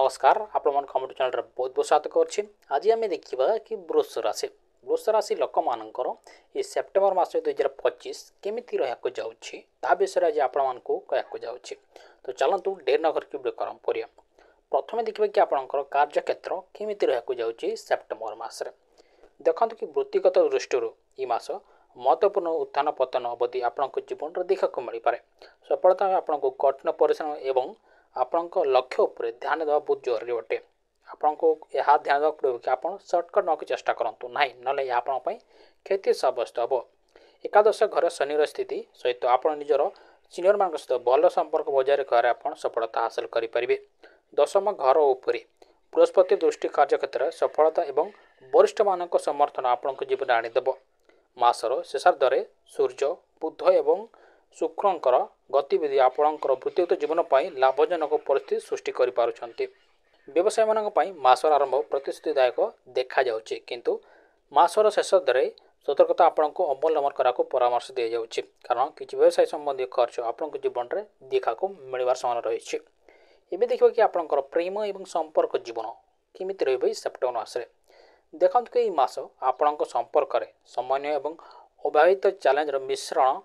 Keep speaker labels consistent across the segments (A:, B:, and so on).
A: नमस्कार आपण मन कमेंट चैनल बहुत बहुत स्वागत करछि। आज आम देखा कि वृष राशि लोक मानकर ये सेप्टेम्बर मास 2025 केमिति रहा जाऊँगी ता विषय आज आपण कहूँ जाऊँगी। तो चलतु डेर न करके वीडियो करिया। प्रथम देखिए कि आपंकर कार्यक्षेत्र केमिति रहा जाऊँगी सेप्टेम्बर मसरे। देखते कि वृत्तिगत दृष्टि ये मास महत्वपूर्ण उत्थान पतन अवधि आपण जीवन देखा मिल पाए। सफलता आपको कठिन परिश्रम एवं आपणक लक्ष्य उपर ध्यान देवा बहुत जरूरी अटे। आपको यह ध्यान देवा पड़े कि आप सर्टकट नक चेष्टा करूँ ना ना क्षति सब्यस्त हम। एकादश घर शनि स्थिति सहित आप निजर सीनियर मान सहित भल संपर्क बजाय रखा आप सफलता हासिल करेंगे। दशम घर उपर बृहस्पति दृष्टि कार्यक्षेत्र सफलता एवं वरिष्ठ मान समर्थन आपण जीवन आनीदेव। मासर शेषार्धे सूर्य बुध एवं शुक्रंकर गतिविधि आपणकर वृत्तिगत जीवन पर लाभजनक परिस्थिति सृष्टि करें। व्यवसाय मान मासर आरंभ प्रतिश्रुतिदायक देखा जाउछि, किंतु मासर शेषार्धे सतर्कता आपण को अवलंबन कराको परामर्श दिया जाउछि, कारण किछि व्यवसाय संबंधी खर्च आपण जीवन में देखा मिलवार समान रही। एवं देखिए कि आपणकर प्रेम एवं संपर्क जीवन केमिति रही सेप्टेम्बर मासरे। देखते कि मास आपण संपर्क में समन्वय एवं अभावित चैलेंजर मिश्रण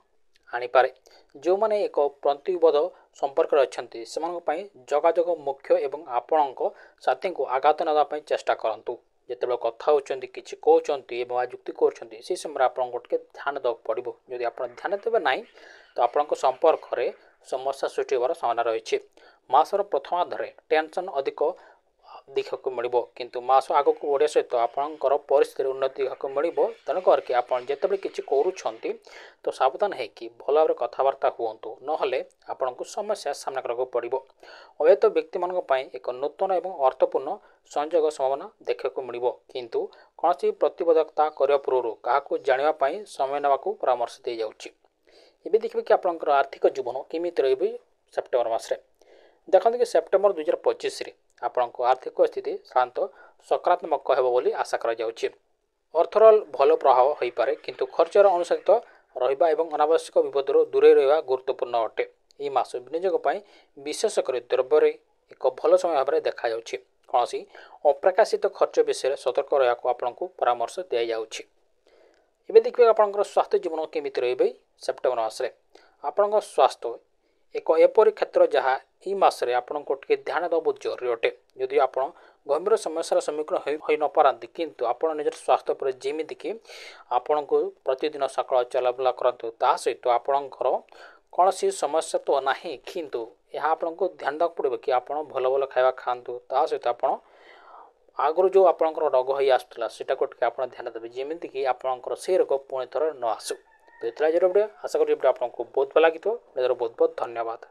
A: आनीपे। जो मैंने एक प्रतिबद्ध संपर्क अच्छा से जोगाजोग मुख्य एवं आपण साथी को आघात नापी चेष्टा करूँ। जिते कथा होती किसी कहते युक्ति कर समय आपको ध्यान देवा पड़ो। जदि आप ध्यान देवे ना तो आपण संपर्क में समस्या सृष्टि होवार संभावना रही। मासर प्रथमार्धे टेंशन अधिक देखा मिल, किंतु मास आग को बढ़िया सहित आपंकर परिस्थिति उन्नति देखा मिल। तेणुक आप जिते किसी करूँ तो सावधान है कि भल भाव कथबार्ता हूँ, ना आपण को समस्या सामना करा पड़ो। अवैध व्यक्ति मान एक नूतन और अर्थपूर्ण संयोग संभावना देखा मिल, किंतु कौन प्रतिबद्धकता करने पूर्व क्या जानापी समय ना परामर्श दी जाऊँगी। ये देखिए कि आपंकर आर्थिक जीवन केमिति रही सेप्टेम्बर मासरे। देखते कि सेप्टेम्बर 2025 आपको आर्थिक स्थिति साधारणत सकारात्मक होब बोली आशा करा जाउछि। अर्थर भल प्रभाव हो पारे, किंतु खर्चर अनुसारित रहिबा एवं अनावश्यक विपदर दूरे रहिबा गुरुत्वपूर्ण अटे। यह मास विनियोग विशेषकर द्रव्य एक भल समय भाव में देखा जाउछि। कौन अप्रकाशित खर्च विषय सतर्क रहा आपको परामर्श दि जाउछि। एबे देखिए आपंकर स्वास्थ्य जीवन केमिति रही सेप्टेम्बर मासरे। आपण स्वास्थ्य एक एपरी क्षेत्र जहाँ यह मसरे आपको ध्यान देवा बहुत जरूरी अटे। यदि आप गंभीर समस्या सम्मुखीन हो न पारती, किंतु आप निजर स्वास्थ्य पर जमीक आपण को प्रतिदिन सकाल चलाबुला करूँ, ता सहित आपणकर कौन समस्या तो ना, किंतु यह आपको ध्यान देवा पड़ो कि आप भल भल खावा खातु। ता सहित आप आगु जो आपंकर रोग हो आसूला सीटा को आप ध्यान देवे, जमीक आपंकर से रोग पुणी थर न आसू। तो ये आशा करी आपको बहुत भल लगी। बहुत बहुत धन्यवाद।